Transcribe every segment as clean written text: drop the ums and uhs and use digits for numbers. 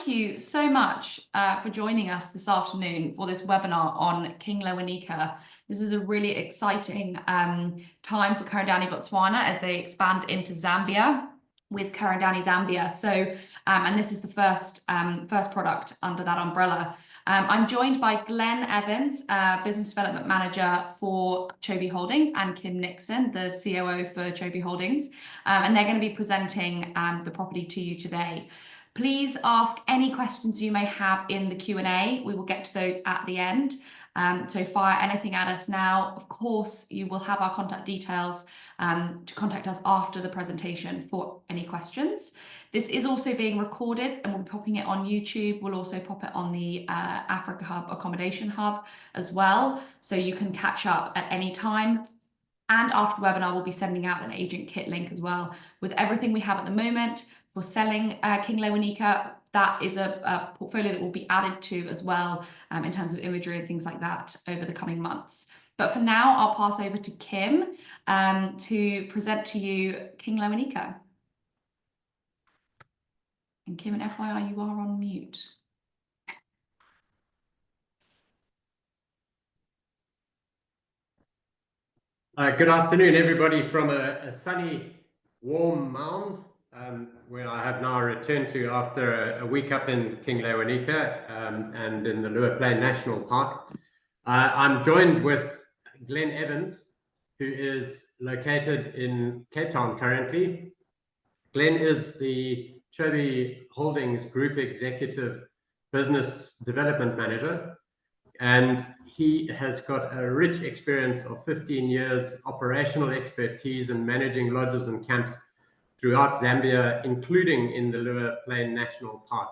thank you so much for joining us this afternoon for this webinar on King Lewanika. This is a really exciting time for Downey Botswana as they expand into Zambia with Downey Zambia. So, and this is the first product under that umbrella. I'm joined by Glenn Evans, Business Development Manager for Chobe Holdings, and Kim Nixon, the COO for Chobe Holdings. And they're going to be presenting the property to you today. Please ask any questions you may have in the Q&A. We will get to those at the end. So fire anything at us now. Of course, you will have our contact details to contact us after the presentation for any questions. This is also being recorded and we'll be popping it on YouTube. We'll also pop it on the Africa Hub Accommodation Hub as well. So you can catch up at any time. And after the webinar, we'll be sending out an agent kit link as well with everything we have at the moment for selling King Lewanika. That is a portfolio that will be added to as well in terms of imagery and things like that over the coming months. But for now, I'll pass over to Kim to present to you King Lewanika. And Kim, and FYI, you are on mute. Good afternoon, everybody, from a sunny, warm Maun, where I have now returned to after a week up in King Lewanika and in the Lewa Plain National Park. I'm joined with Glenn Evans, who is located in Cape Town currently. Glenn is the Chobe Holdings Group Executive Business Development Manager, and he has got a rich experience of 15 years operational expertise in managing lodges and camps throughout Zambia, including in the Lewa Plain National Park.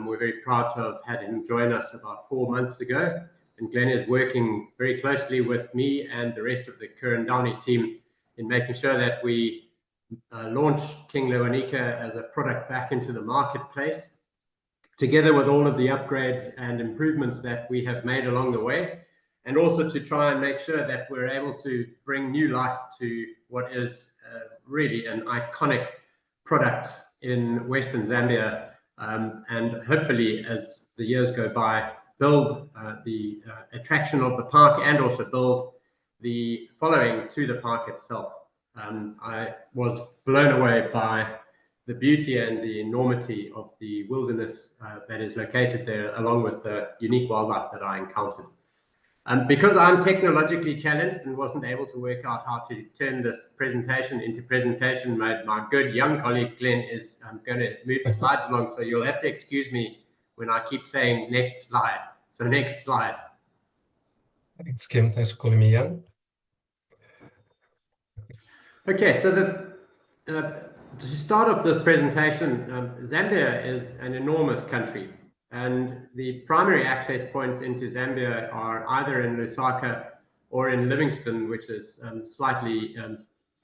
We're very proud to have had him join us about 4 months ago. And Glenn is working very closely with me and the rest of the Downey team in making sure that we launch King Lewanika as a product back into the marketplace, together with all of the upgrades and improvements that we have made along the way, and also to try and make sure that we're able to bring new life to what is really an iconic product in Western Zambia, and hopefully, as the years go by, build the attraction of the park and also build the following to the park itself. I was blown away by the beauty and the enormity of the wilderness that is located there, along with the unique wildlife that I encountered. Because I'm technologically challenged and wasn't able to work out how to turn this presentation into presentation mode, my good young colleague Glenn is going to move the slides along, so you'll have to excuse me when I keep saying next slide. So next slide. Thanks, Kim. Thanks for calling me again. Okay, so to start off this presentation, Zambia is an enormous country, and the primary access points into Zambia are either in Lusaka or in Livingstone, which is slightly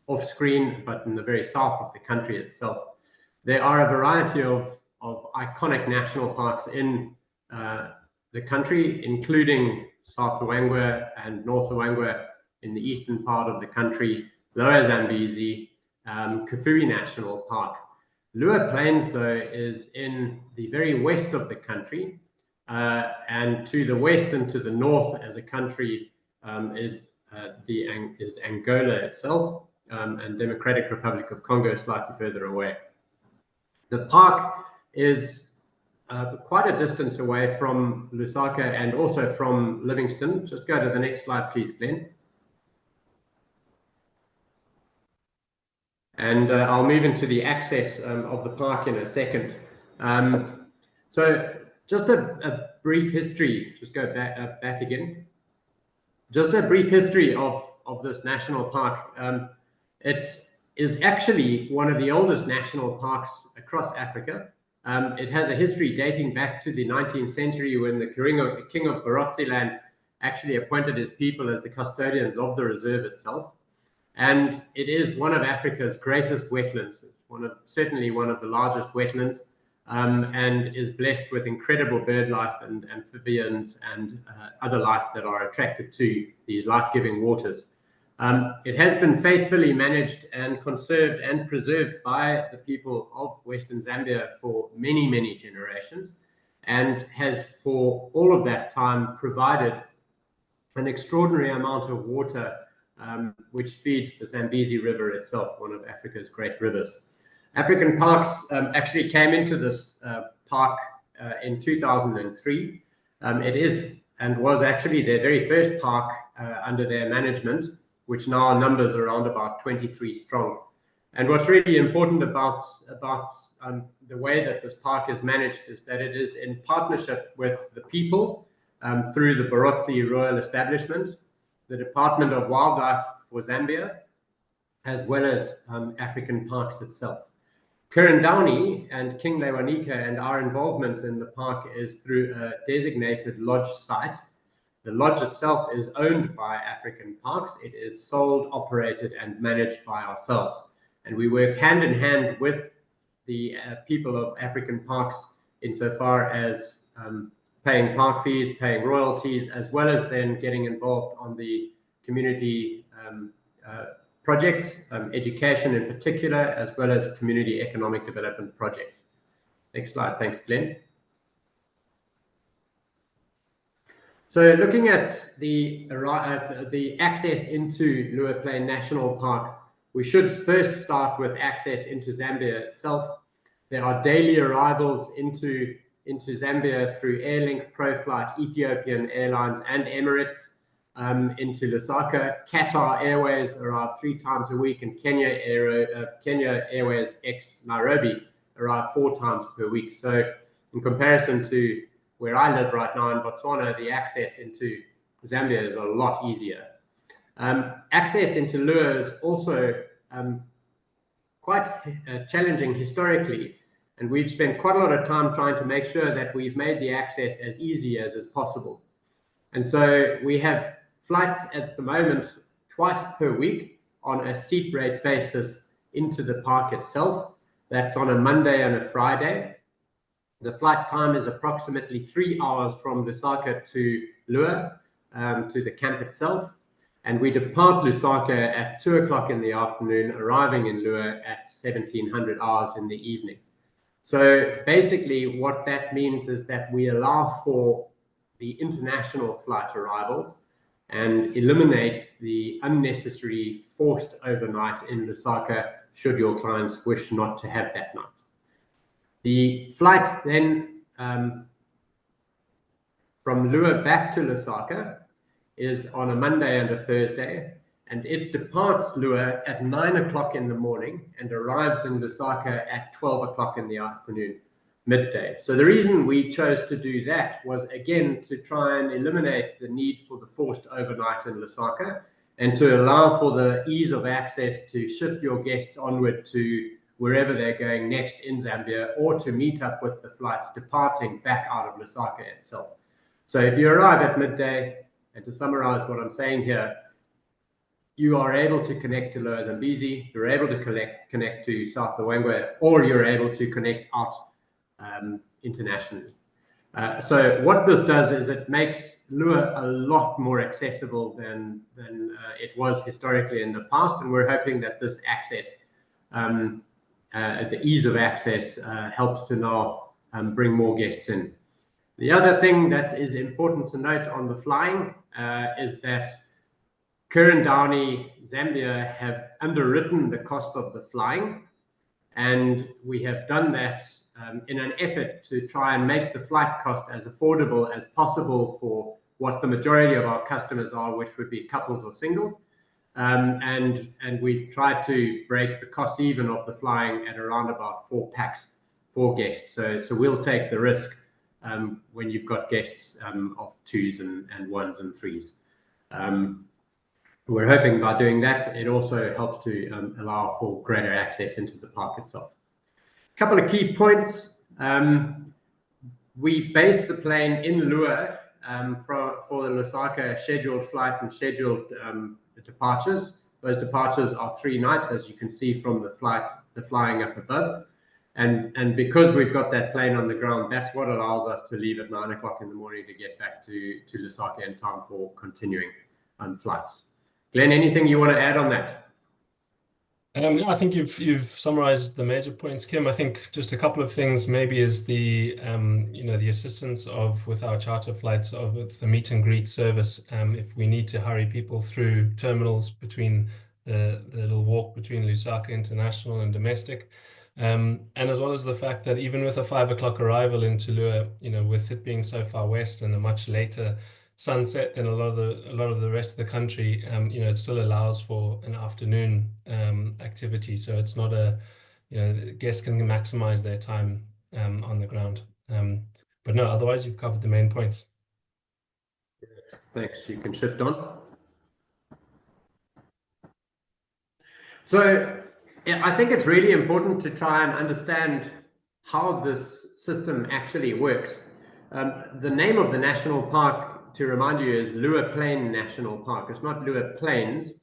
off screen, but in the very south of the country itself. There are a variety of iconic national parks in the country, including South Luangwa and North Luangwa in the eastern part of the country, Lower Zambezi, Kafue National Park. Lewa Plains, though, is in the very west of the country, and to the west and to the north as a country is Angola itself, and Democratic Republic of Congo slightly further away. The park is quite a distance away from Lusaka and also from Livingstone. Just go to the next slide, please, Glenn. And I'll move into the access of the park in a second. So just a brief history, just go back again. Just a brief history of this national park. It is actually one of the oldest national parks across Africa. It has a history dating back to the 19th century when the King of Barotseland actually appointed his people as the custodians of the reserve itself. And it is one of Africa's greatest wetlands. It's certainly one of the largest wetlands, and is blessed with incredible bird life and amphibians and other life that are attracted to these life-giving waters. It has been faithfully managed and conserved and preserved by the people of Western Zambia for many, many generations, and has for all of that time provided an extraordinary amount of water, which feeds the Zambezi River itself, one of Africa's great rivers. African Parks actually came into this park in 2003. It is and was actually their very first park under their management, which now numbers around about 23 strong. And what's really important about the way that this park is managed is that it is in partnership with the people through the Barotse Royal Establishment, the Department of Wildlife for Zambia, as well as African Parks itself. Downey and King Lewanika and our involvement in the park is through a designated lodge site. The lodge itself is owned by African Parks. It is sold, operated, and managed by ourselves. And we work hand in hand with the people of African Parks insofar as paying park fees, paying royalties, as well as then getting involved on the community projects, education in particular, as well as community economic development projects. Next slide, thanks, Glenn. So looking at the access into Luo Plain National Park, we should first start with access into Zambia itself. There are daily arrivals into Zambia through Airlink, ProFlight, Ethiopian Airlines, and Emirates into Lusaka. Qatar Airways arrive 3 times a week, and Kenya Airways ex Nairobi arrive 4 times per week. So in comparison to where I live right now in Botswana, the access into Zambia is a lot easier. Access into Luo is also quite challenging historically, and we've spent quite a lot of time trying to make sure that we've made the access as easy as is possible. And so we have flights at the moment twice per week on a seat rate basis into the park itself. That's on a Monday and a Friday. The flight time is approximately 3 hours from Lusaka to Luo, to the camp itself. And we depart Lusaka at 2 o'clock in the afternoon, arriving in Luo at 1700 hours in the evening. So basically what that means is that we allow for the international flight arrivals and eliminate the unnecessary forced overnight in Lusaka should your clients wish not to have that night. The flight then from Luo back to Lusaka is on a Monday and a Thursday, and it departs Luo at 9 o'clock in the morning and arrives in Lusaka at 12 o'clock in the afternoon, midday. So the reason we chose to do that was, again, to try and eliminate the need for the forced overnight in Lusaka and to allow for the ease of access to shift your guests onward to wherever they're going next in Zambia, or to meet up with the flights departing back out of Lusaka itself. So if you arrive at midday, and to summarize what I'm saying here, you are able to connect to Lower Zambezi, you're able to connect to South Luangwa, or you're able to connect out internationally. So what this does is it makes Luo a lot more accessible than it was historically in the past, and we're hoping that this access, the ease of access, helps to now bring more guests in. The other thing that is important to note on the flying is that Downey, Zambia have underwritten the cost of the flying, and we have done that in an effort to try and make the flight cost as affordable as possible for what the majority of our customers are, which would be couples or singles. And we've tried to break the cost even of the flying at around about 4 packs for guests. So we'll take the risk when you've got guests of 2s and 1s and 3s. We're hoping by doing that, it also helps to allow for greater access into the park itself. A couple of key points. We based the plane in Luo for the Lusaka scheduled flight and scheduled departures. Those departures are 3 nights, as you can see from the flying up above. And because we've got that plane on the ground, that's what allows us to leave at 9 o'clock in the morning to get back to Lusaka in time for continuing flights. Glenn, anything you want to add on that? Yeah, I think you've summarized the major points, Kim. I think just a couple of things maybe is the the assistance of with our charter flights of with the meet and greet service. If we need to hurry people through terminals between the little walk between Lusaka International and domestic. And as well as the fact that even with a 5 o'clock arrival into Lua, with it being so far west and a much later sunset than a lot of the rest of the country, it still allows for an afternoon activity. So it's not guests can maximize their time on the ground. But no, otherwise you've covered the main points. Thanks. You can shift on. So yeah, I think it's really important to try and understand how this system actually works. The name of the national park, to remind you, is Lua Plain National Park. It's not Lua Plains.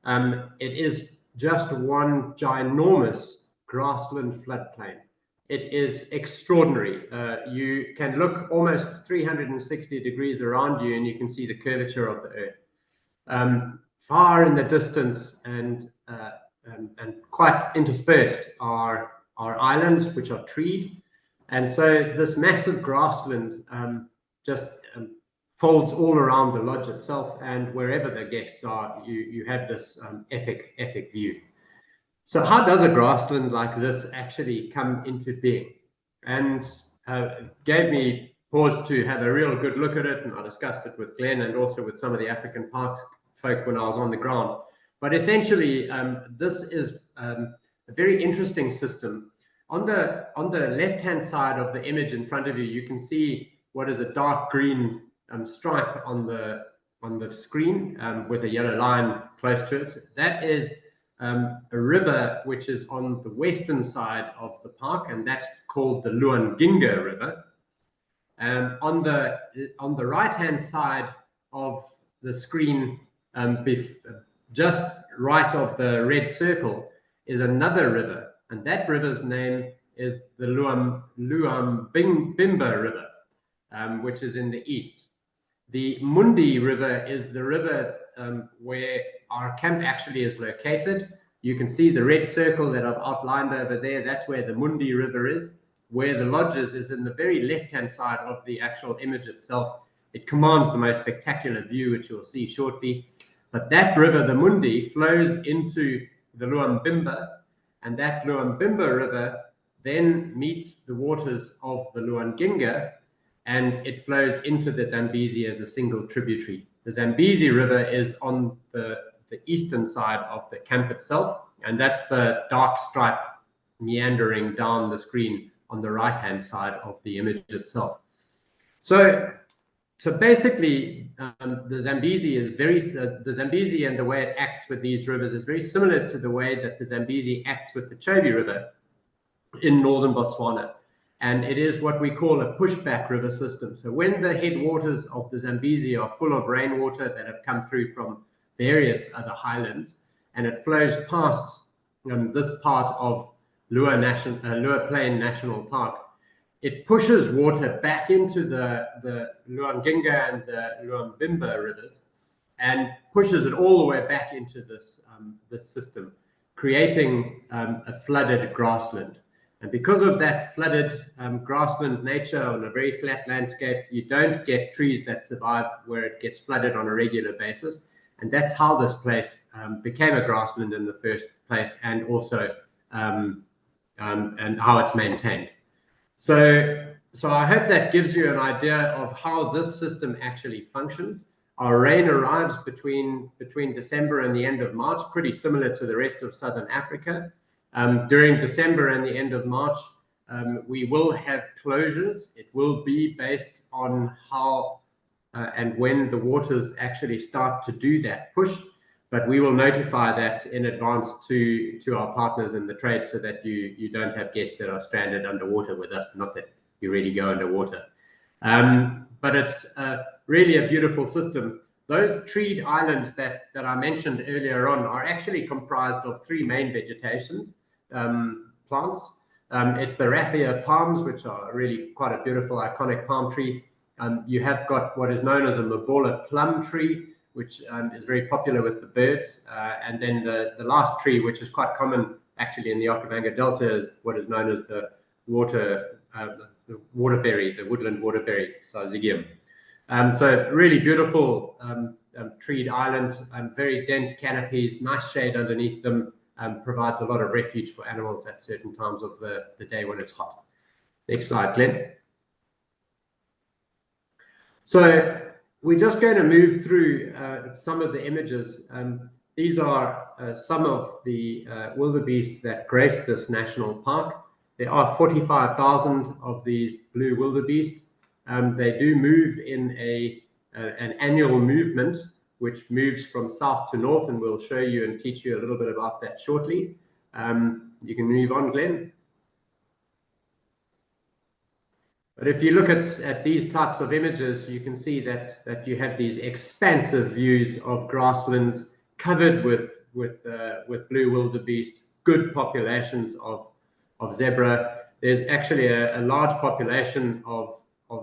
It is just one ginormous grassland floodplain. It is extraordinary. You can look almost 360 degrees around you and you can see the curvature of the earth. Far in the distance and quite interspersed are islands which are treed. And so this massive grassland just folds all around the lodge itself, and wherever the guests are, you have this epic view. So how does a grassland like this actually come into being? And gave me pause to have a real good look at it, and I discussed it with Glenn and also with some of the African parks folk when I was on the ground. But essentially, this is a very interesting system. On the left-hand side of the image in front of you, you can see what is a dark green stripe on the screen with a yellow line close to it. That is a river which is on the western side of the park, and that's called the Lewanika River. On the right-hand side of the screen, just right of the red circle, is another river, and that river's name is the Luambimba River, which is in the east. The Mundi River is the river where our camp actually is located. You can see the red circle that I've outlined over there. That's where the Mundi River is. Where the lodges is in the very left-hand side of the actual image itself. It commands the most spectacular view, which you'll see shortly. But that river, the Mundi, flows into the Luambimba, and that Luambimba River then meets the waters of the Lewanika, and it flows into the Zambezi as a single tributary. The Zambezi River is on the eastern side of the camp itself, and that's the dark stripe meandering down the screen on the right-hand side of the image itself. So basically, the Zambezi is the Zambezi and the way it acts with these rivers is very similar to the way that the Zambezi acts with the Chobe River in northern Botswana. And it is what we call a pushback river system. So when the headwaters of the Zambezi are full of rainwater that have come through from various other highlands, and it flows past this part of Lua Plain National Park, it pushes water back into the Lewanika and the Luambimba rivers and pushes it all the way back into this system, creating a flooded grassland. And because of that flooded grassland nature on a very flat landscape, you don't get trees that survive where it gets flooded on a regular basis. And that's how this place became a grassland in the first place, and also and how it's maintained. So I hope that gives you an idea of how this system actually functions. Our rain arrives between December and the end of March, pretty similar to the rest of Southern Africa. During December and the end of March, we will have closures. It will be based on how and when the waters actually start to do that push, but we will notify that in advance to our partners in the trade, so that you don't have guests that are stranded underwater with us. Not that you really go underwater, but it's really a beautiful system. Those treed islands that I mentioned earlier on are actually comprised of three main vegetation plants. It's the raffia palms, which are really quite a beautiful, iconic palm tree. You have got what is known as a Mabola plum tree, which is very popular with the birds. And then the last tree, which is quite common actually in the Okavango Delta, is what is known as the waterberry, the woodland waterberry, Syzygium. So really beautiful treed islands, very dense canopies, nice shade underneath them, provides a lot of refuge for animals at certain times of the day when it's hot. Next slide, Glenn. So we're just going to move through some of the images. These are some of the wildebeest that grace this national park. There are 45,000 of these blue wildebeest. They do move in an annual movement, which moves from south to north, and we'll show you and teach you a little bit about that shortly. You can move on, Glenn. But if you look at these types of images, you can see that you have these expansive views of grasslands covered with blue wildebeest, good populations of zebra. There's actually a large population of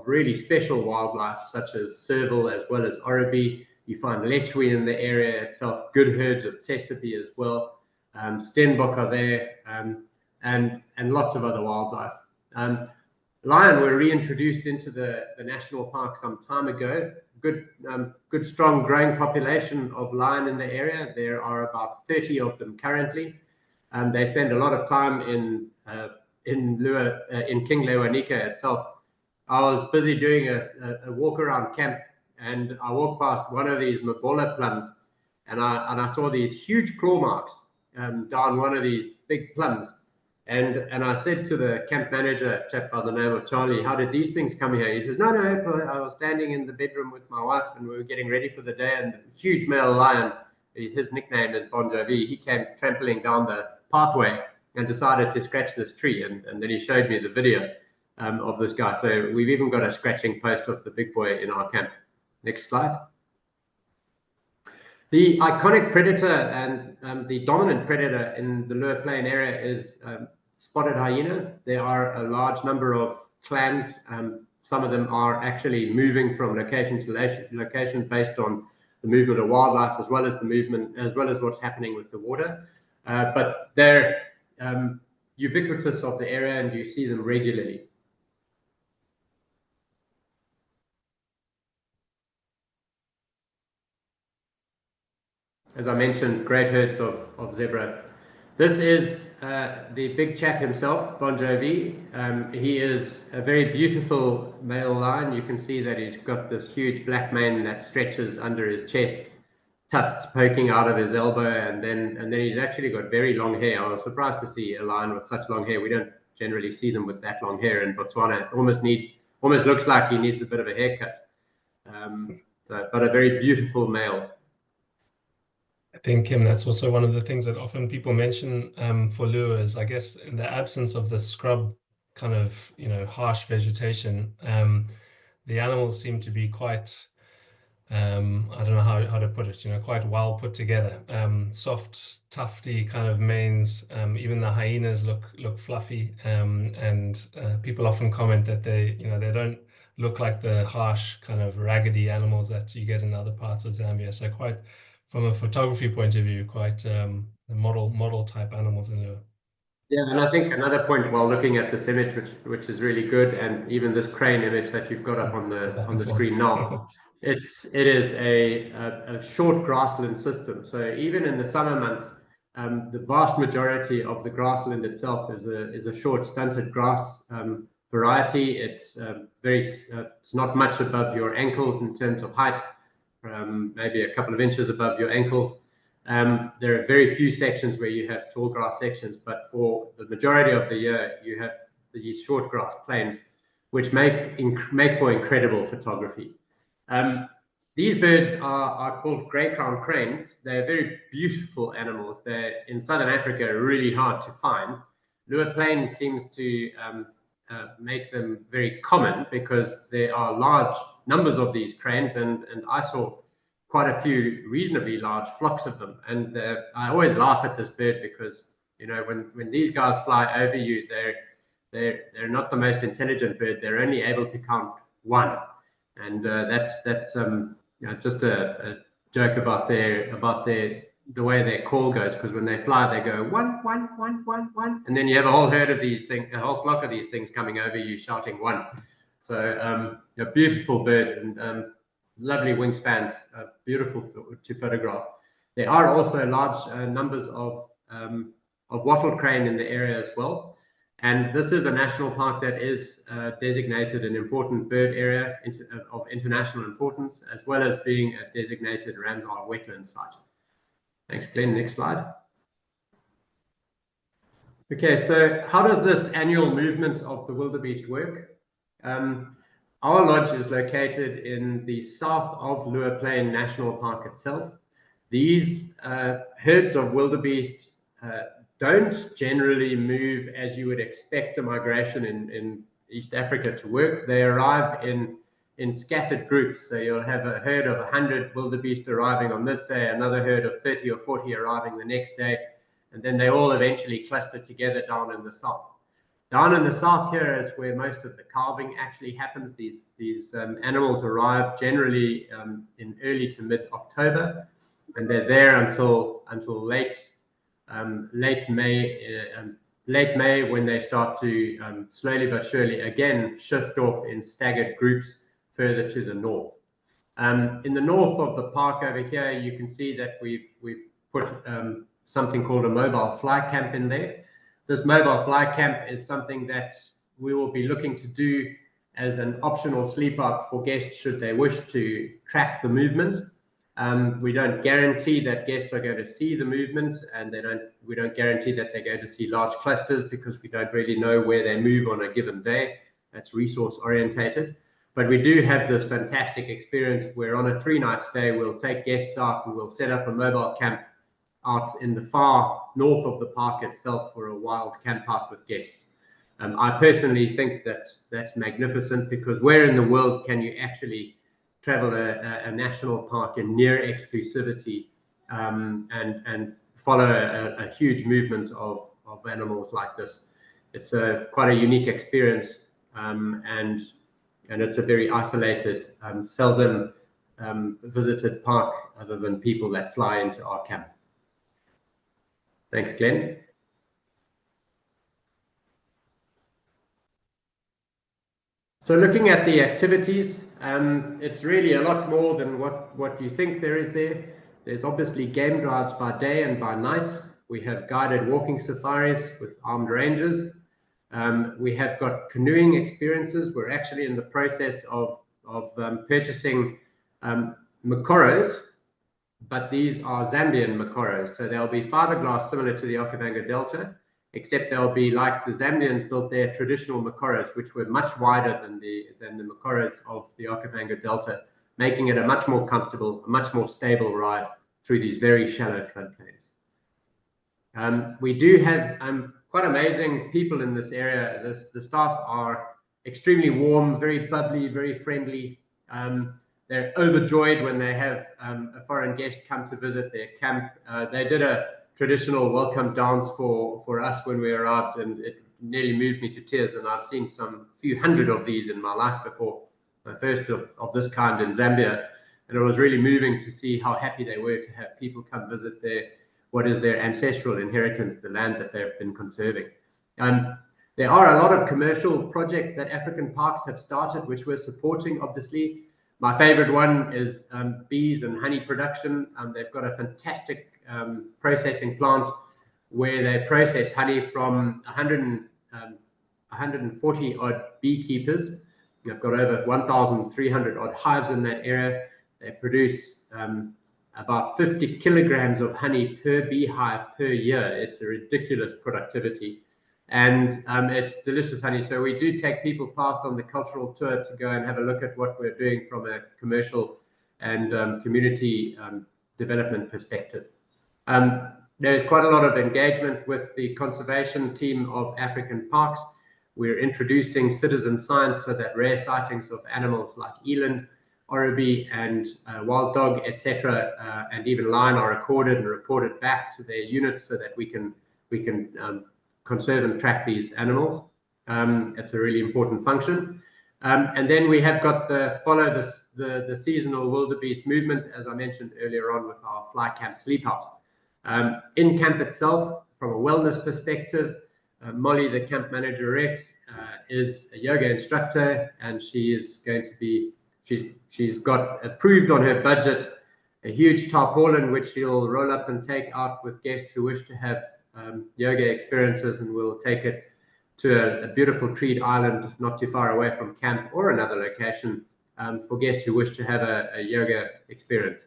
really special wildlife, such as serval as well as oribi. You find lechwe in the area itself, good herds of tsessebe as well. Stenbok are there, and lots of other wildlife. Lion were reintroduced into the national park some time ago. Good, strong, growing population of lion in the area. There are about 30 of them currently. They spend a lot of time in King Lewanika itself. I was busy doing a walk around camp, and I walked past one of these mabola plums, and I saw these huge claw marks down one of these big plums. And I said to the camp manager, a chap by the name of Charlie, how did these things come here? He says, no, I was standing in the bedroom with my wife and we were getting ready for the day, and the huge male lion, his nickname is Bon Jovi, he came trampling down the pathway and decided to scratch this tree. And then he showed me the video of this guy. So we've even got a scratching post of the big boy in our camp. Next slide. The iconic predator and the dominant predator in the Lower Plain area is spotted hyena. There are a large number of clans. Some of them are actually moving from location to location based on the movement of wildlife, as well as what's happening with the water. But they're ubiquitous of the area, and you see them regularly. As I mentioned, great herds of zebra. This is the big chap himself, Bon Jovi. He is a very beautiful male lion. You can see that he's got this huge black mane that stretches under his chest, tufts poking out of his elbow, and then he's actually got very long hair. I was surprised to see a lion with such long hair. We don't generally see them with that long hair in Botswana. It almost looks like he needs a bit of a haircut. But a very beautiful male. I think, Kim, that's also one of the things that often people mention for lure is, I guess, in the absence of the scrub kind of, harsh vegetation, the animals seem to be quite, I don't know how to put it, quite well put together. Soft, tufty kind of manes. Even the hyenas look fluffy, and people often comment that they don't look like the harsh kind of raggedy animals that you get in other parts of Zambia. So quite, from a photography point of view, quite model type animals in lure. Yeah, and I think another point while looking at this image, which is really good, and even this crane image that you've got up on the screen now, it is a short grassland system. So even in the summer months, the vast majority of the grassland itself is a short stunted grass variety. It's it's not much above your ankles in terms of height. Maybe a couple of inches above your ankles. There are very few sections where you have tall grass sections, but for the majority of the year, you have these short grass plains, which make for incredible photography. These birds are called grey-crowned cranes. They're very beautiful animals. They're in Southern Africa really hard to find. Lower Plain seems to make them very common because there are large numbers of these cranes, and I saw quite a few reasonably large flocks of them. And I always laugh at this bird because when these guys fly over you, they're not the most intelligent bird. They're only able to count one, and that's just a joke about the way their call goes, because when they fly, they go one, one, one, one, one, and then you have a whole herd of these things, a whole flock of these things coming over you shouting one. So a beautiful bird, and lovely wingspans, beautiful to photograph. There are also large numbers of wattle crane in the area as well. And this is a national park that is designated an important bird area of international importance, as well as being a designated Ramsar wetland site. Thanks, Glenn. Next slide. Okay, so how does this annual movement of the wildebeest work? Our lodge is located in the south of Luer Plain National Park itself. These herds of wildebeest don't generally move as you would expect a migration in East Africa to work. They arrive in scattered groups. So you'll have a herd of 100 wildebeest arriving on this day, another herd of 30 or 40 arriving the next day, and then they all eventually cluster together down in the south. Down in the south here is where most of the calving actually happens. These animals arrive generally in early to mid-October, and they're there until late May, when they start to slowly but surely again shift off in staggered groups further to the north. In the north of the park over here, you can see that we've put something called a mobile fly camp in there. This mobile fly camp is something that we will be looking to do as an optional sleep out for guests should they wish to track the movement. We don't guarantee that guests are going to see the movement, and we don't guarantee that they're going to see large clusters, because we don't really know where they move on a given day. That's resource orientated. But we do have this fantastic experience where on a 3-night stay, we'll take guests out and we'll set up a mobile camp out in the far north of the park itself for a wild camp out with guests. I personally think that's magnificent, because where in the world can you actually travel a national park in near exclusivity and follow a huge movement of animals like this? It's quite a unique experience, and it's a very isolated, seldom visited park other than people that fly into our camp. Thanks, Glenn. So looking at the activities, it's really a lot more than what you think there is there. There's obviously game drives by day and by night. We have guided walking safaris with armed rangers. We have got canoeing experiences. We're actually in the process of purchasing mokoros, but these are Zambian mokoros. So they'll be fiberglass similar to the Okavango Delta, except they'll be like the Zambians built their traditional mokoros, which were much wider than the mokoros of the Okavango Delta, making it a much more comfortable, a much more stable ride through these very shallow floodplains. We do have quite amazing people in this area. The staff are extremely warm, very bubbly, very friendly. They're overjoyed when they have a foreign guest come to visit their camp. They did a traditional welcome dance for us when we arrived, and it nearly moved me to tears. And I've seen some few hundred of these in my life before, my first of this kind in Zambia. And it was really moving to see how happy they were to have people come visit what is their ancestral inheritance, the land that they've been conserving. There are a lot of commercial projects that African parks have started, which we're supporting, obviously. My favorite one is bees and honey production. They've got a fantastic processing plant where they process honey from 140 odd beekeepers. They've got over 1,300 odd hives in that area. They produce about 50 kilograms of honey per beehive per year. It's a ridiculous productivity. And it's delicious honey. So we do take people past on the cultural tour to go and have a look at what we're doing from a commercial and community development perspective. There's quite a lot of engagement with the conservation team of African parks. We're introducing citizen science so that rare sightings of animals like eland, oribi, and wild dog, etc., and even lion are recorded and reported back to their units so that we can conserve and track these animals. It's a really important function. And then we have got the seasonal wildebeest movement, as I mentioned earlier on with our fly camp sleep out. In camp itself, from a wellness perspective, Molly, the camp manageress, is a yoga instructor, and she is going to be, she's got approved on her budget a huge tarpaulin which she'll roll up and take out with guests who wish to have yoga experiences, and we'll take it to a beautiful treed island not too far away from camp or another location for guests who wish to have a yoga experience.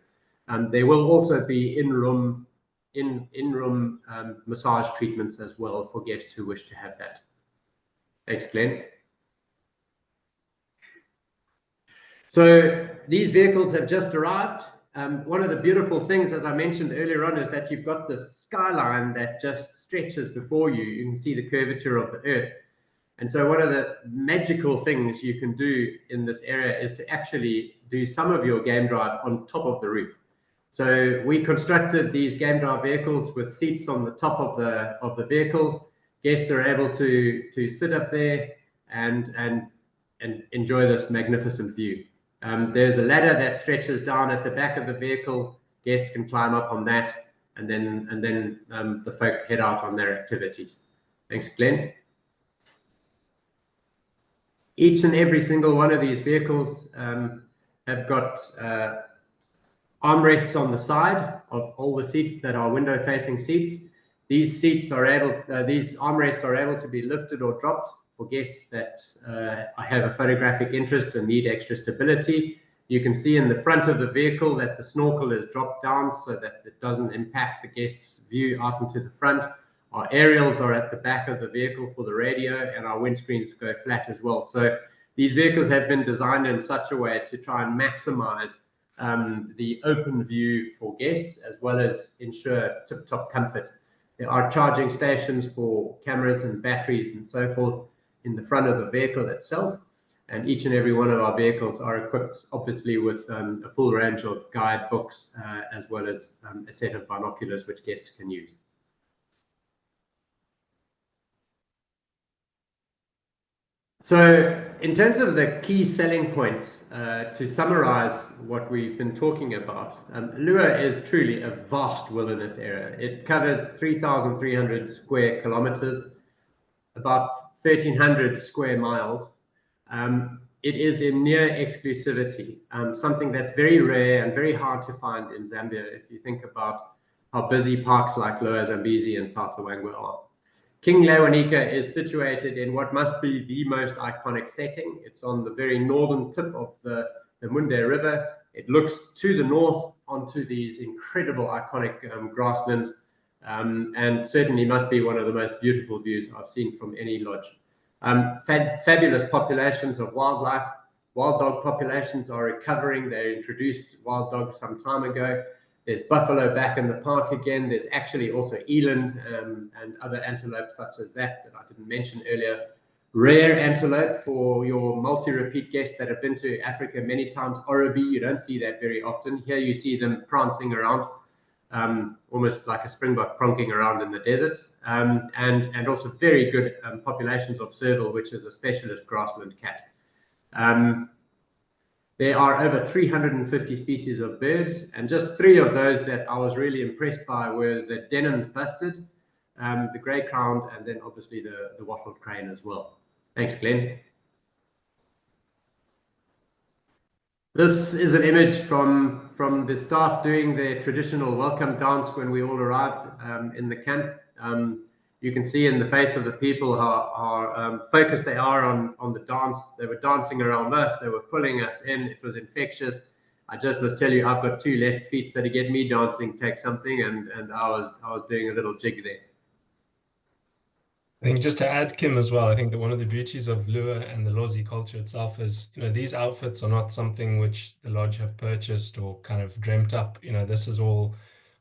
There will also be in-room massage treatments as well for guests who wish to have that. Thanks, Glenn. So these vehicles have just arrived. One of the beautiful things, as I mentioned earlier on, is that you've got this skyline that just stretches before you. You can see the curvature of the earth. And so one of the magical things you can do in this area is to actually do some of your game drive on top of the roof. So we constructed these game drive vehicles with seats on the top of the vehicles. Guests are able to sit up there and enjoy this magnificent view. There's a ladder that stretches down at the back of the vehicle. Guests can climb up on that, and then the folk head out on their activities. Thanks, Glenn. Each and every single one of these vehicles have got armrests on the side of all the seats that are window-facing seats. These armrests are able to be lifted or dropped for guests that have a photographic interest and need extra stability. You can see in the front of the vehicle that the snorkel is dropped down so that it doesn't impact the guest's view out into the front. Our aerials are at the back of the vehicle for the radio, and our windscreens go flat as well. So these vehicles have been designed in such a way to try and maximize the open view for guests, as well as ensure tip-top comfort. There are charging stations for cameras and batteries and so forth in the front of the vehicle itself, and each and every one of our vehicles are equipped obviously with a full range of guide books as well as a set of binoculars which guests can use. So in terms of the key selling points, to summarize what we've been talking about, Lua is truly a vast wilderness area. It covers 3,300 square kilometers, about 1,300 square miles. It is in near exclusivity, something that's very rare and very hard to find in Zambia if you think about how busy parks like Lower Zambezi and South Luangwa are. King Lewanika is situated in what must be the most iconic setting. It's on the very northern tip of the Munde River. It looks to the north onto these incredible iconic grasslands, and certainly must be one of the most beautiful views I've seen from any lodge. Fabulous populations of wildlife. Wild dog populations are recovering. They introduced wild dogs some time ago. There's buffalo back in the park again. There's actually also eland and other antelope such as that I didn't mention earlier. Rare antelope for your multi-repeat guests that have been to Africa many times. Orobi, you don't see that very often. Here you see them prancing around, almost like a springbok pronking around in the desert. And also very good populations of serval, which is a specialist grassland cat. There are over 350 species of birds, and just 3 of those that I was really impressed by were the Denham's bustard, the grey-crowned, and then obviously the wattled crane as well. Thanks, Glenn. This is an image from the staff doing their traditional welcome dance when we all arrived in the camp. You can see in the face of the people how focused they are on the dance. They were dancing around us. They were pulling us in. It was infectious. I just must tell you, I've got 2 left feet, so to get me dancing takes something, and I was doing a little jig there. I think just to add, Kim, as well, I think that one of the beauties of Lua and the Lozi culture itself is, these outfits are not something which the lodge have purchased or kind of dreamt up. This is all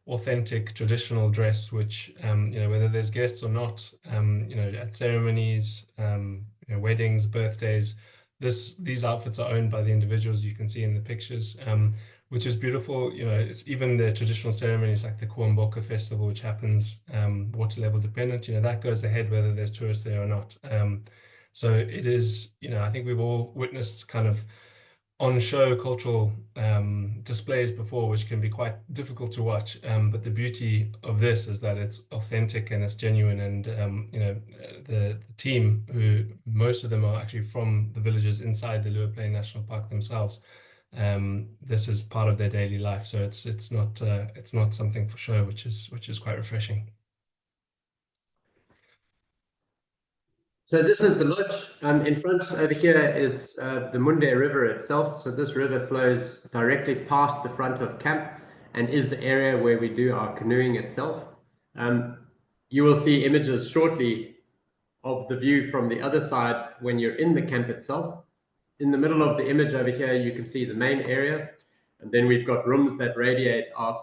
authentic traditional dress, which whether there's guests or not, at ceremonies, weddings, birthdays, these outfits are owned by the individuals you can see in the pictures, which is beautiful. It's even the traditional ceremonies like the Kuamboka festival, which happens water level dependent, that goes ahead whether there's tourists there or not. So it is, I think we've all witnessed kind of on-show cultural displays before, which can be quite difficult to watch. But the beauty of this is that it's authentic and it's genuine. And the team, who most of them are actually from the villages inside the Lewanika National Park themselves, this is part of their daily life. So it's not something for show, which is quite refreshing. So this is the lodge. In front over here is the Munde River itself. So this river flows directly past the front of camp and is the area where we do our canoeing itself. You will see images shortly of the view from the other side when you're in the camp itself. In the middle of the image over here, you can see the main area. And then we've got rooms that radiate out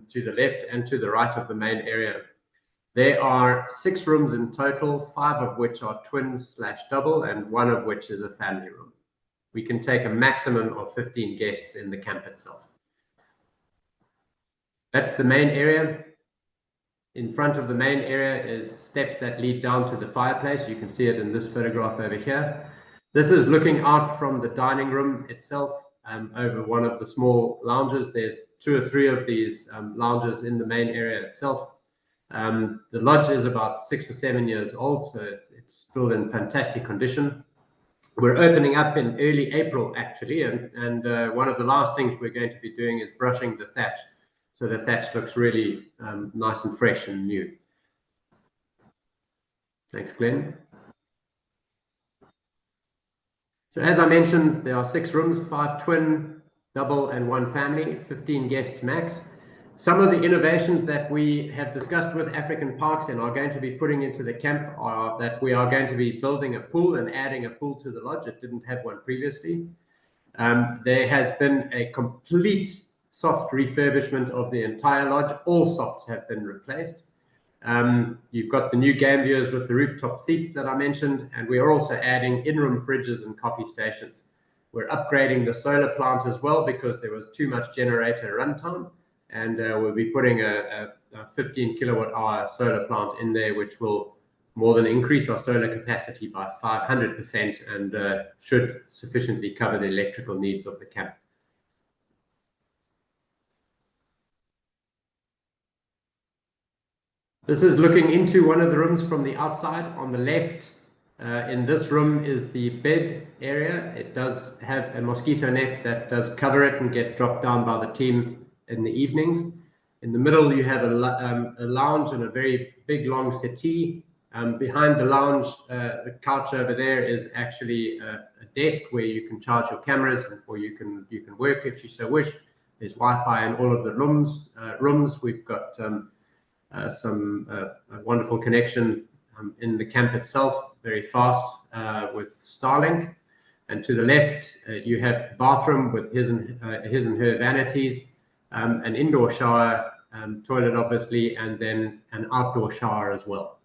to the left and to the right of the main area. There are 6 rooms in total, 5 of which are twins/double, and 1 of which is a family room. We can take a maximum of 15 guests in the camp itself. That's the main area. In front of the main area is steps that lead down to the fireplace. You can see it in this photograph over here. This is looking out from the dining room itself over one of the small lounges. There's 2 or 3 of these lounges in the main area itself. The lodge is about 6 or 7 years old, so it's still in fantastic condition. We're opening up in early April, actually, and one of the last things we're going to be doing is brushing the thatch, so the thatch looks really nice and fresh and new. Thanks, Glenn. So as I mentioned, there are 6 rooms, 5 twin, double, and 1 family, 15 guests max. Some of the innovations that we have discussed with African Parks and are going to be putting into the camp are that we are going to be building a pool and adding a pool to the lodge. It didn't have one previously. There has been a complete soft refurbishment of the entire lodge. All softs have been replaced. You've got the new game viewers with the rooftop seats that I mentioned, and we are also adding in-room fridges and coffee stations. We're upgrading the solar plant as well because there was too much generator runtime. And we'll be putting a 15 kilowatt hour solar plant in there, which will more than increase our solar capacity by 500% and should sufficiently cover the electrical needs of the camp. This is looking into one of the rooms from the outside. On the left, in this room is the bed area. It does have a mosquito net that does cover it and get dropped down by the team in the evenings. In the middle, you have a lounge and a very big long settee. Behind the lounge, the couch over there is actually a desk where you can charge your cameras, or you can work if you so wish. There's Wi-Fi in all of the rooms. We've got some wonderful connection in the camp itself, very fast with Starlink. And to the left, you have the bathroom with his and her vanities. An indoor shower, toilet obviously, and then an outdoor shower as well.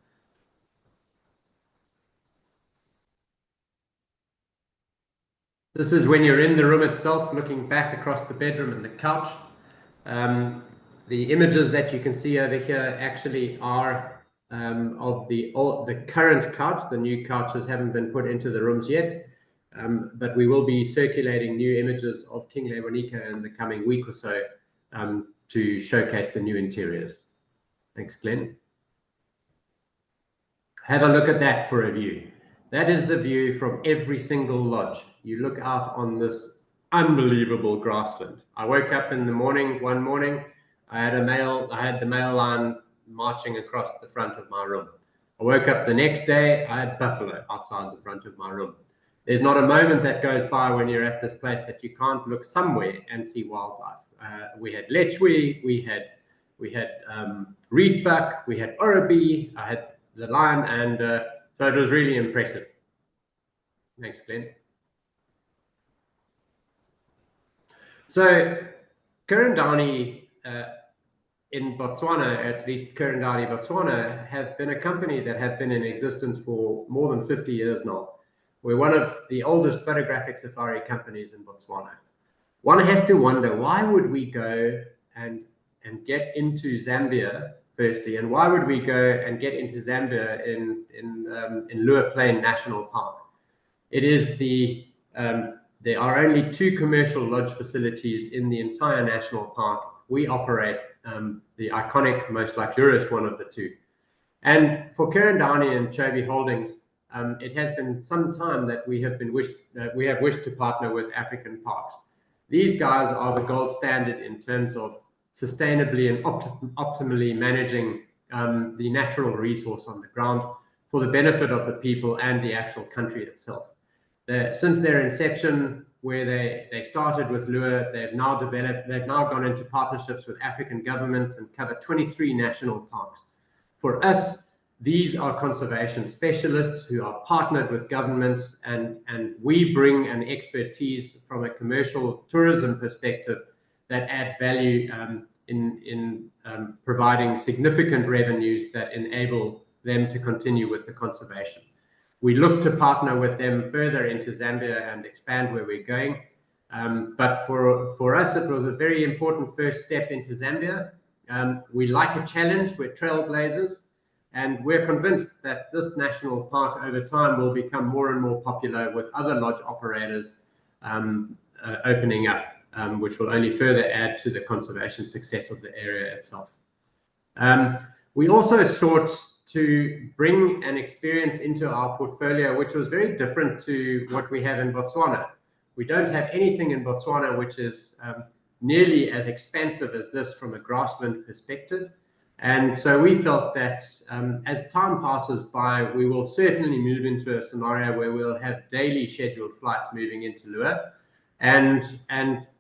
This is when you're in the room itself, looking back across the bedroom and the couch. The images that you can see over here actually are of the current couch. The new couches haven't been put into the rooms yet, but we will be circulating new images of King Lewanika in the coming week or so. To showcase the new interiors. Thanks, Glenn. Have a look at that for a view. That is the view from every single lodge. You look out on this unbelievable grassland. I woke up in the morning, one morning, I had the mail line marching across the front of my room. I woke up the next day, I had buffalo outside the front of my room. There's not a moment that goes by when you're at this place that you can't look somewhere and see wildlife. We had lechwe, we had reedbuck, we had oribi, I had the lion, and so it was really impressive. Thanks, Glenn. So Downey in Botswana, at least Downey Botswana, have been a company that have been in existence for more than 50 years now. We're one of the oldest photographic safari companies in Botswana. One has to wonder, why would we go and get into Zambia firstly, and why would we go and get into Zambia in Lewanika National Park? It is there are only 2 commercial lodge facilities in the entire national park. We operate the iconic, most luxurious one of the 2. And for Downey and Chobe Holdings, it has been some time that we have wished to partner with African parks. These guys are the gold standard in terms of sustainably and optimally managing the natural resource on the ground for the benefit of the people and the actual country itself. Since their inception, where they started with Lua, they've now gone into partnerships with African governments and cover 23 national parks. For us, these are conservation specialists who are partnered with governments, and we bring an expertise from a commercial tourism perspective that adds value in providing significant revenues that enable them to continue with the conservation. We look to partner with them further into Zambia and expand where we're going. But for us, it was a very important first step into Zambia. We like a challenge, we're trailblazers, and we're convinced that this national park over time will become more and more popular with other lodge operators opening up, which will only further add to the conservation success of the area itself. We also sought to bring an experience into our portfolio which was very different to what we have in Botswana. We don't have anything in Botswana which is nearly as expansive as this from a grassland perspective. And so we felt that as time passes by, we will certainly move into a scenario where we'll have daily scheduled flights moving into Lua. And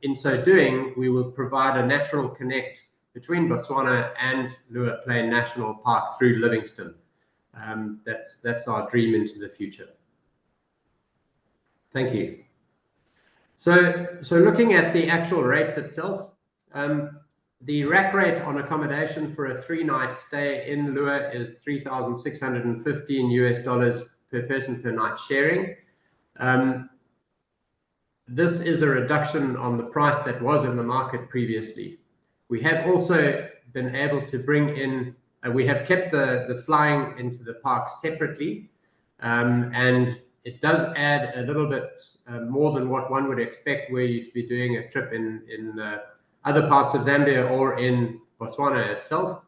in so doing, we will provide a natural connect between Botswana and Lua Plain National Park through Livingstone. That's our dream into the future. Thank you. So looking at the actual rates itself, the rack rate on accommodation for a 3-night stay in Lua is $3,615 per person per night sharing. This is a reduction on the price that was in the market previously. We have also been able to bring in, we have kept the flying into the park separately, and it does add a little bit more than what one would expect were you to be doing a trip in other parts of Zambia or in Botswana itself.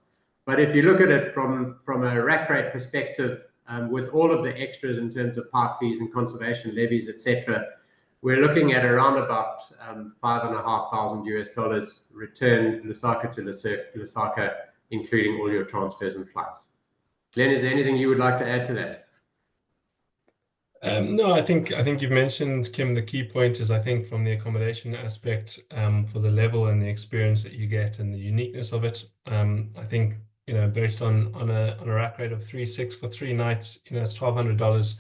But if you look at it from a rack rate perspective, with all of the extras in terms of park fees and conservation levies, etc., we're looking at around about $5,500 return Lusaka to Lusaka, including all your transfers and flights. Glenn, is there anything you would like to add to that? No, I think you've mentioned, Kim, the key point is, I think, from the accommodation aspect, for the level and the experience that you get and the uniqueness of it. I think, based on a rack rate of 3,600 for 3 nights, it's $1,200.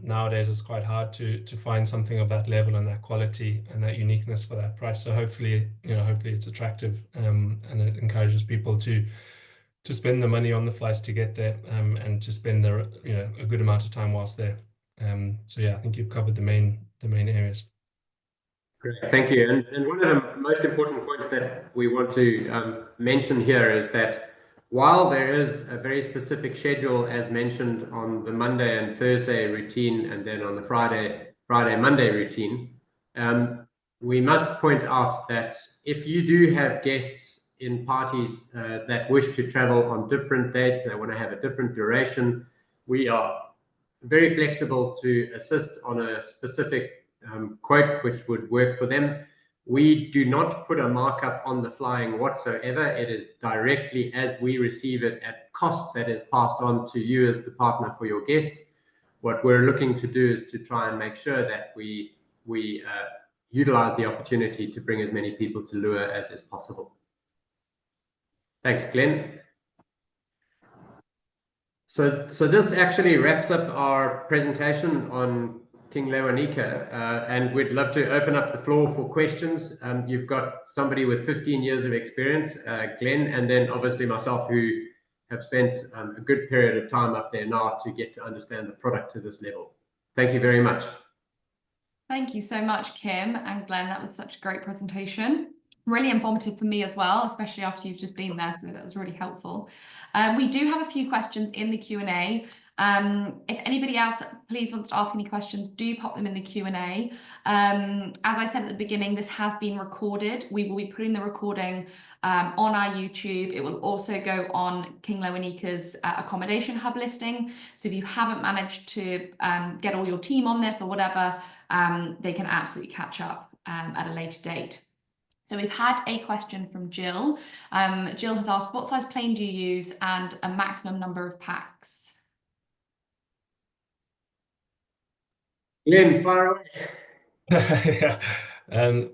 Nowadays it's quite hard to find something of that level and that quality and that uniqueness for that price. So hopefully it's attractive, and it encourages people to spend the money on the flights to get there, and to spend a good amount of time whilst there. So yeah, I think you've covered the main areas. Great, thank you. And one of the most important points that we want to mention here is that while there is a very specific schedule, as mentioned, on the Monday and Thursday routine, and then on the Friday-Monday routine, we must point out that if you do have guests in parties that wish to travel on different dates, they want to have a different duration, we are very flexible to assist on a specific quote which would work for them. We do not put a markup on the flying whatsoever. It is directly as we receive it at cost that is passed on to you as the partner for your guests. What we're looking to do is to try and make sure that we utilize the opportunity to bring as many people to Lua as is possible. Thanks, Glenn. So this actually wraps up our presentation on King Lewanika, and we'd love to open up the floor for questions. You've got somebody with 15 years of experience, Glenn, and then obviously myself, who have spent a good period of time up there now to get to understand the product to this level. Thank you very much. Thank you so much, Kim and Glenn. That was such a great presentation. Really informative for me as well, especially after you've just been there. So that was really helpful. We do have a few questions in the Q&A. If anybody else, please wants to ask any questions, do pop them in the Q&A. As I said at the beginning, this has been recorded. We will be putting the recording on our YouTube. It will also go on King Lewanika's accommodation hub listing. So if you haven't managed to get all your team on this or whatever, they can absolutely catch up at a later date. So we've had a question from Jill. Jill has asked, what size plane do you use and a maximum number of packs? Glenn, fire away. Yeah.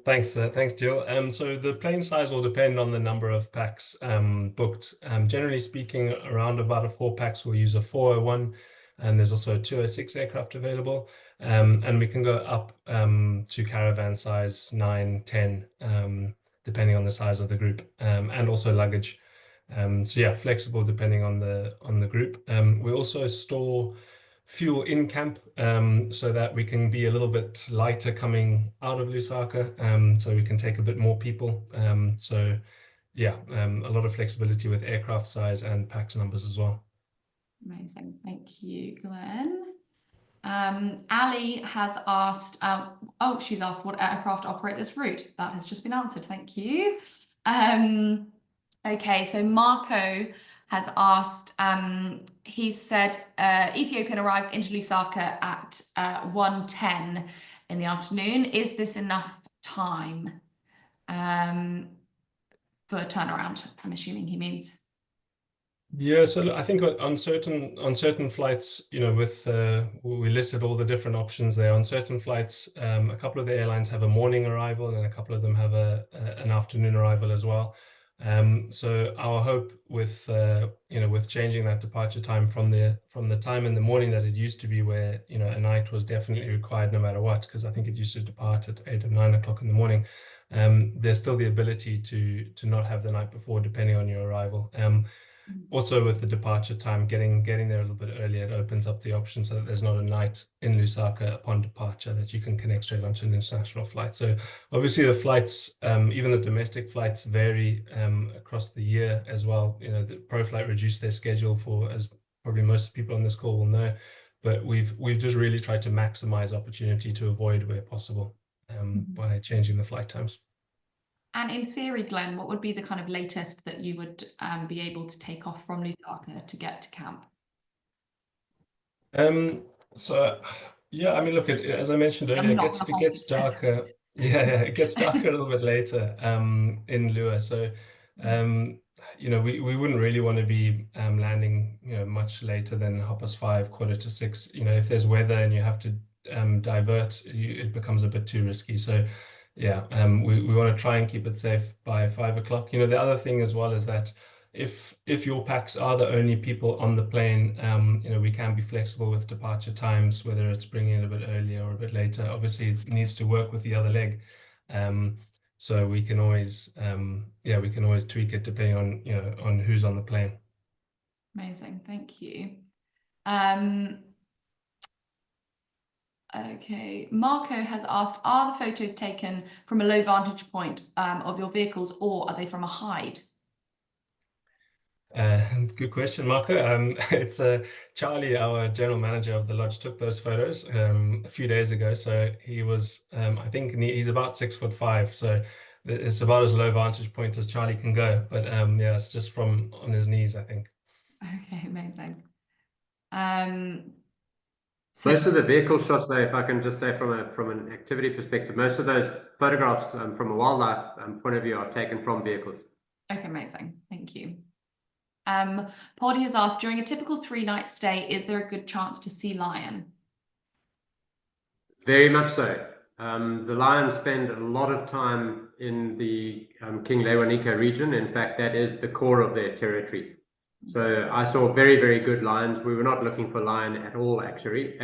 Thanks, Jill. So the plane size will depend on the number of packs booked. Generally speaking, around about a 4 packs, we'll use a 401, and there's also a 206 aircraft available. And we can go up to caravan size 9, 10, depending on the size of the group, and also luggage. So yeah, flexible depending on the group. We also store fuel in camp, so that we can be a little bit lighter coming out of Lusaka, so we can take a bit more people. So yeah, a lot of flexibility with aircraft size and packs numbers as well. Amazing, thank you, Glenn. Ali has asked, she's asked what aircraft operate this route. That has just been answered, thank you. Okay, so Marco has asked, he said Ethiopian arrives into Lusaka at 1:10 in the afternoon. Is this enough time for a turnaround? I'm assuming he means. Yeah, so I think on certain flights, with we listed all the different options there. On certain flights, a couple of the airlines have a morning arrival, and a couple of them have an afternoon arrival as well. So our hope with with changing that departure time from the time in the morning that it used to be, where a night was definitely required no matter what, because I think it used to depart at 8 or 9 o'clock in the morning. There's still the ability to not have the night before, depending on your arrival. Also, with the departure time, getting there a little bit earlier, it opens up the option so that there's not a night in Lusaka upon departure, that you can connect straight onto an international flight. So obviously the flights, even the domestic flights, vary across the year as well. The ProFlight reduced their schedule for, as probably most people on this call will know, but we've just really tried to maximize opportunity to avoid where possible by changing the flight times. And in theory, Glenn, what would be the kind of latest that you would be able to take off from Lusaka to get to camp? So yeah, I mean, look, as I mentioned earlier, it gets darker. Yeah, it gets darker a little bit later in Lua. So we wouldn't really want to be landing much later than 5:30, 5:45. If there's weather and you have to divert, it becomes a bit too risky. So yeah, we want to try and keep it safe by 5 o'clock. The other thing as well is that if your packs are the only people on the plane, we can be flexible with departure times, whether it's bringing it a bit earlier or a bit later. Obviously, it needs to work with the other leg, so we can always tweak it depending on who's on the plane. Amazing, thank you. Okay, Marco has asked, are the photos taken from a low vantage point of your vehicles, or are they from a hide? Good question, Marco. It's Charlie, our general manager of the lodge, took those photos a few days ago. So he was, I think he's about 6'5", so it's about as low vantage point as Charlie can go. But yeah, it's just from on his knees, I think. Okay, amazing. Most of the vehicle shots, though, if I can just say from an activity perspective, most of those photographs from a wildlife point of view are taken from vehicles. Okay, amazing. Thank you. Poddy has asked, during a typical 3-night stay, is there a good chance to see lion? Very much so. The lions spend a lot of time in the King Lewanika region. In fact, that is the core of their territory. So I saw very, very good lions. We were not looking for lion at all, actually.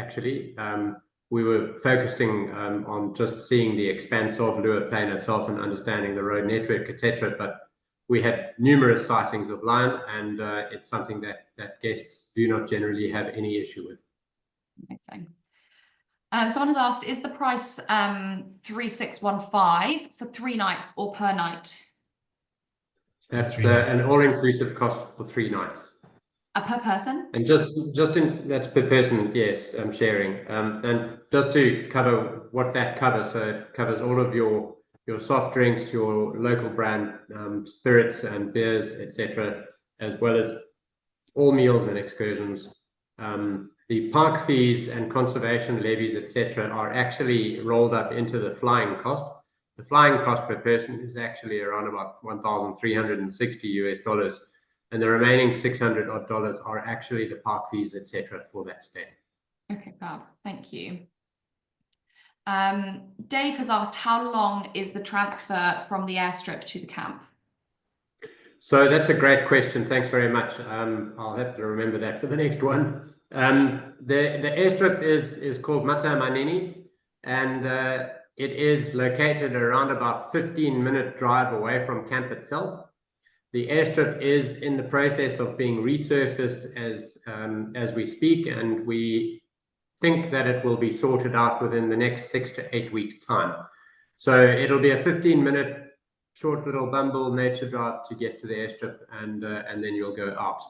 We were focusing on just seeing the expanse of Lua Plain itself and understanding the road network, etc. But we had numerous sightings of lion, and it's something that guests do not generally have any issue with. Amazing. Someone has asked, is the price 3,615 for 3 nights or per night? That's an all-inclusive cost for 3 nights. Per person? And that's per person, yes, sharing. And just to cover what that covers, so it covers all of your soft drinks, your local brand spirits and beers, etc., as well as all meals and excursions. The park fees and conservation levies, etc., are actually rolled up into the flying cost. The flying cost per person is actually around about $1,360 US, and the remaining $600 odd are actually the park fees, etc., for that stay. Okay, fab. Thank you. Dave has asked, how long is the transfer from the airstrip to the camp? So that's a great question. Thanks very much. I'll have to remember that for the next one. The airstrip is called Mata Manini, and it is located around about 15-minute drive away from camp itself. The airstrip is in the process of being resurfaced as we speak, and we think that it will be sorted out within the next 6 to 8 weeks' time. So it'll be a 15-minute short little bumble nature drive to get to the airstrip, and then you'll go out.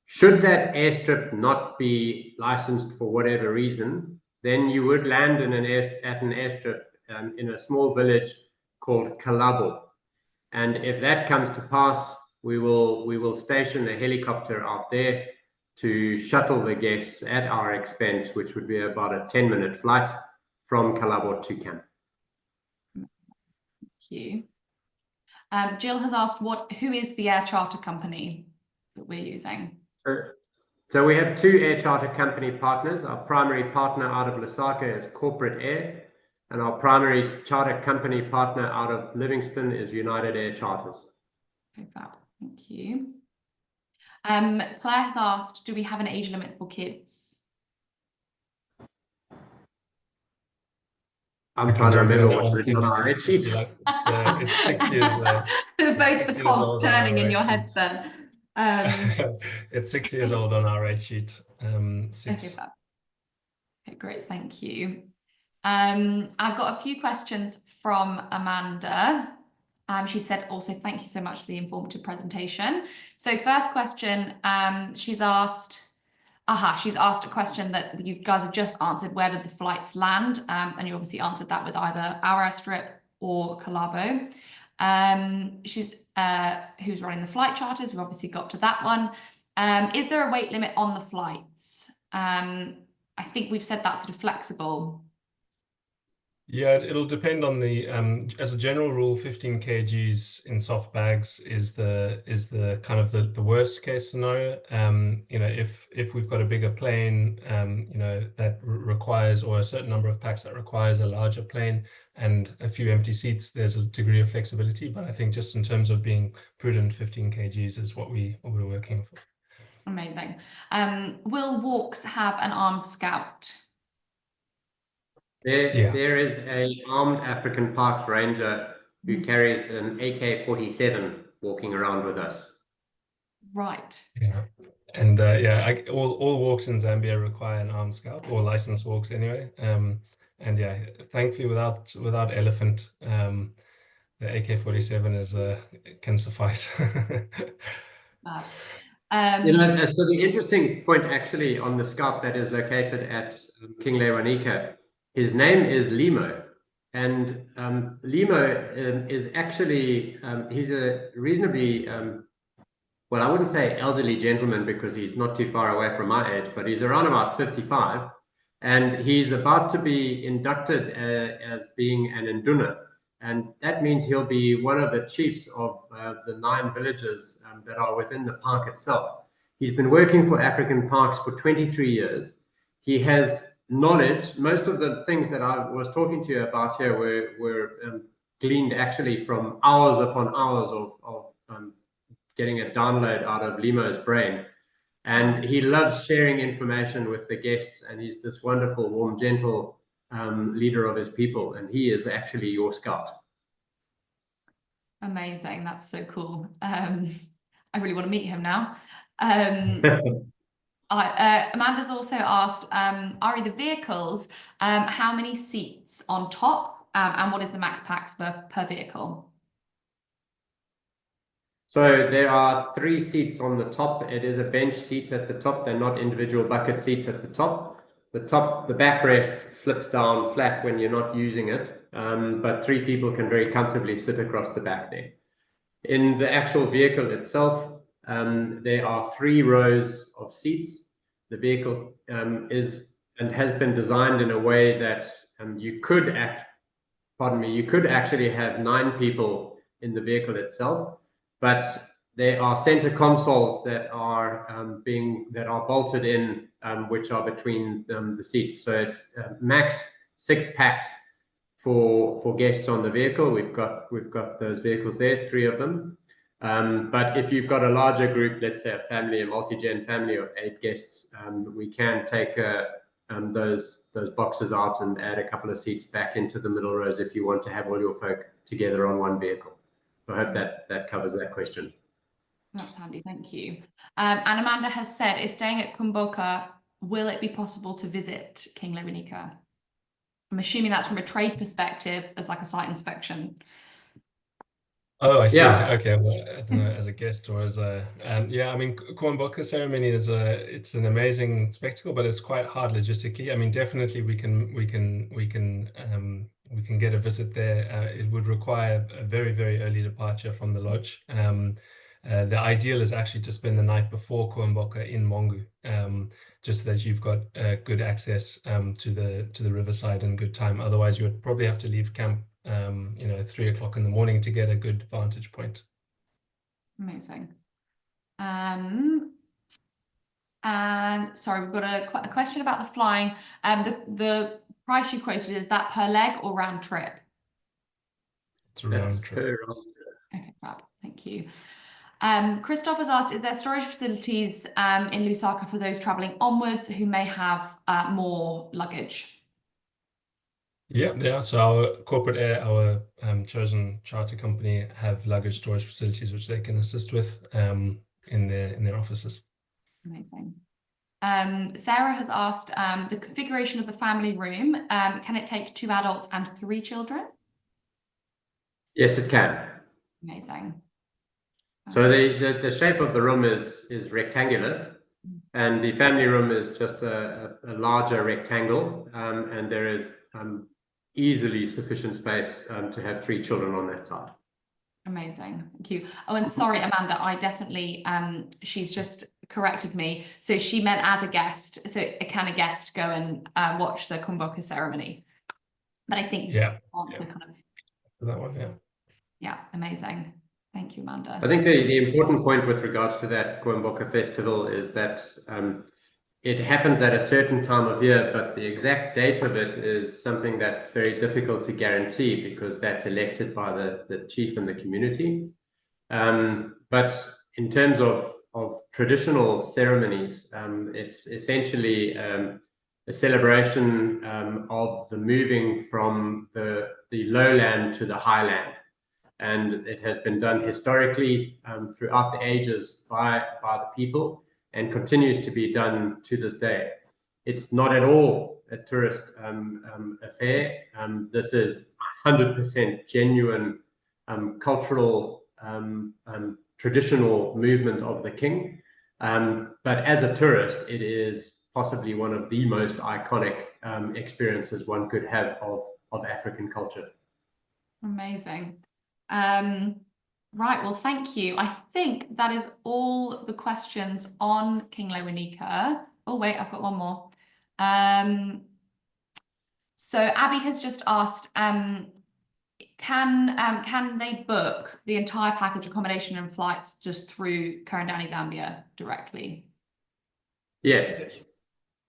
Should that airstrip not be licensed for whatever reason, then you would land in at an airstrip in a small village called Kalabo. And if that comes to pass, we will station a helicopter out there to shuttle the guests at our expense, which would be about a 10-minute flight from Kalabo to camp. Thank you. Jill has asked, who is the air charter company that we're using? So we have 2 air charter company partners. Our primary partner out of Lusaka is Corporate Air, and our primary charter company partner out of Livingston is United Air Charters. Okay, fab. Thank you. Claire has asked, do we have an age limit for kids? I'm trying to remember what's written on our red sheet. It's 6 years. Both the cogs turning in your head then. It's 6 years old on our red sheet. 6. Okay, fab. Okay, great, thank you. I've got a few questions from Amanda. She said also, thank you so much for the informative presentation. So first question, she's asked a question that you guys have just answered. Where did the flights land? And you obviously answered that with either our airstrip or Kalabo. Who's running the flight charters? We've obviously got to that one. Is there a weight limit on the flights? I think we've said that's sort of flexible. Yeah, it'll depend on the as a general rule, 15 kgs in soft bags is the kind of the worst case scenario. You know, if we've got a bigger plane, you know, that requires, or a certain number of packs that requires a larger plane and a few empty seats, there's a degree of flexibility. But I think just in terms of being prudent, 15 kgs is what we're working for. Amazing. Will walks have an armed scout? There is a armed African Parks Ranger who carries an AK-47 walking around with us. Right. Yeah. And yeah, all walks in Zambia require an armed scout, or licensed walks anyway. And yeah, thankfully without elephant, the AK-47 can suffice. You know, so the interesting point actually on the scout that is located at King Lewanika, his name is Limo, and Limo is actually he's a reasonably well, I wouldn't say elderly gentleman because he's not too far away from my age, but he's around about 55, and he's about to be inducted as being an Induna, and that means he'll be one of the chiefs of the 9 villages that are within the park itself. He's been working for African Parks for 23 years. He has knowledge. Most of the things that I was talking to you about here were gleaned actually from hours upon hours of getting a download out of Limo's brain. And he loves sharing information with the guests, and he's this wonderful, warm, gentle leader of his people, and he is actually your scout. Amazing, that's so cool. I really want to meet him now. Amanda's also asked, Ari, the vehicles, how many seats on top, and what is the max packs per vehicle? So there are 3 seats on the top. It is a bench seat at the top. They're not individual bucket seats at the top. The backrest flips down flat when you're not using it, but 3 people can very comfortably sit across the back there. In the actual vehicle itself, there are 3 rows of seats. The vehicle is and has been designed in a way that you could actually have 9 people in the vehicle itself, but there are center consoles that are bolted in, which are between the seats. So it's max 6 packs for guests on the vehicle. We've got those vehicles there, 3 of them. But if you've got a larger group, let's say a family, a multi-gen family of 8 guests, we can take those boxes out and add a couple of seats back into the middle rows if you want to have all your folk together on one vehicle. So I hope that covers that question. That's handy, thank you. And Amanda has said, is staying at Kumboka, will it be possible to visit King Lewanika? I'm assuming that's from a trade perspective as like a site inspection. Oh, I see. Yeah. Okay, well, I don't know, as a guest or as a yeah, I mean, Kuomboka ceremony is it's an amazing spectacle, but it's quite hard logistically. I mean, definitely we can get a visit there. It would require a very, very early departure from the lodge. The ideal is actually to spend the night before Kuomboka in Mongu, just so that you've got good access to the riverside and good time. Otherwise, you would probably have to leave camp 3 o'clock in the morning to get a good vantage point. Amazing. And sorry, we've got a question about the flying. The price you quoted, is that per leg or round trip? It's a round trip. Okay, fab. Thank you. Christoph has asked, is there storage facilities in Lusaka for those traveling onwards who may have more luggage? Yeah. So our corporate air, our chosen charter company, have luggage storage facilities which they can assist with in their offices. Amazing. Sarah has asked the configuration of the family room. Can it take 2 adults and 3 children? Yes, it can. Amazing. So the shape of the room is rectangular, and the family room is just a larger rectangle, and there is easily sufficient space to have 3 children on that side. Amazing, thank you. Oh, and sorry, Amanda, I definitely she's just corrected me. So she meant as a guest. So can a guest go and watch the Kumboka ceremony? But I think Yeah. answer kind of That one, yeah. Yeah, amazing. Thank you, Amanda. I think the important point with regards to that Kuomboka festival is that it happens at a certain time of year, but the exact date of it is something that's very difficult to guarantee because that's elected by the chief and the community. But in terms of traditional ceremonies, it's essentially a celebration of the moving from the lowland to the highland. And it has been done historically throughout the ages by the people and continues to be done to this day. It's not at all a tourist affair. This is 100% genuine cultural traditional movement of the king. But as a tourist, it is possibly one of the most iconic experiences one could have of African culture. Amazing. Right, well, thank you. I think that is all the questions on King Lewanika. Oh, wait, I've got one more. So Abby has just asked, can they book the entire package, accommodation and flights just through Downey, Zambia directly? Yes.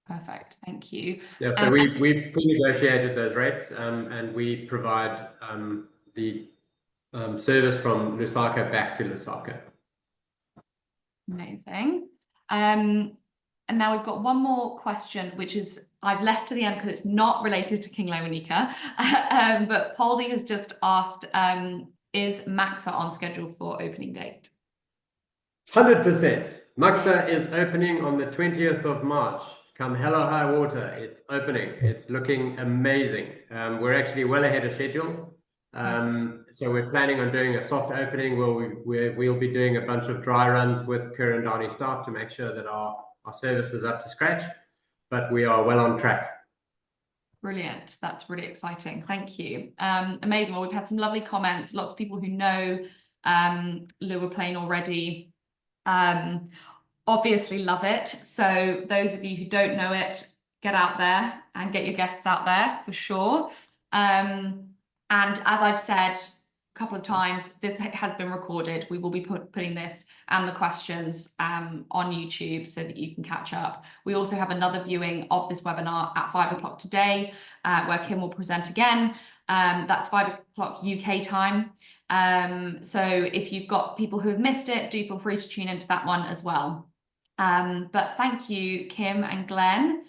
Perfect, thank you. Yeah, so we've pre-negotiated those rates and we provide the service from Lusaka back to Lusaka. Amazing. And now we've got one more question, which is I've left to the end because it's not related to King Lewanika. But Poldy has just asked, is Maxa on schedule for opening date? 100%. Maxa is opening on the 20th of March. Come hell or high water, it's opening. It's looking amazing. We're actually well ahead of schedule. So we're planning on doing a soft opening where we'll be doing a bunch of dry runs with Kerr and Downey staff to make sure that our service is up to scratch, but we are well on track. Brilliant. That's really exciting. Thank you. Amazing. Well, we've had some lovely comments. Lots of people who know Lure Plane already obviously love it. So those of you who don't know it, get out there and get your guests out there for sure. And as I've said a couple of times, this has been recorded. We will be putting this and the questions on YouTube so that you can catch up. We also have another viewing of this webinar at 5 o'clock today, where Kim will present again. That's 5 o'clock UK time. So if you've got people who have missed it, do feel free to tune into that one as well. But thank you, Kim and Glenn,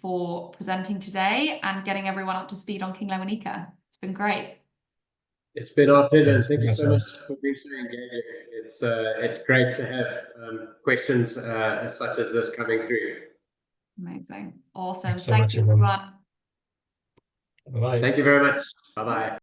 for presenting today and getting everyone up to speed on King Lewanika. It's been great. It's been our pleasure. Thank you so much for being so engaged. It's great to have questions such as this coming through. Amazing. Awesome. Thanks so Thank much, you, everyone. everyone. Bye-bye. Thank you very much. Bye-bye.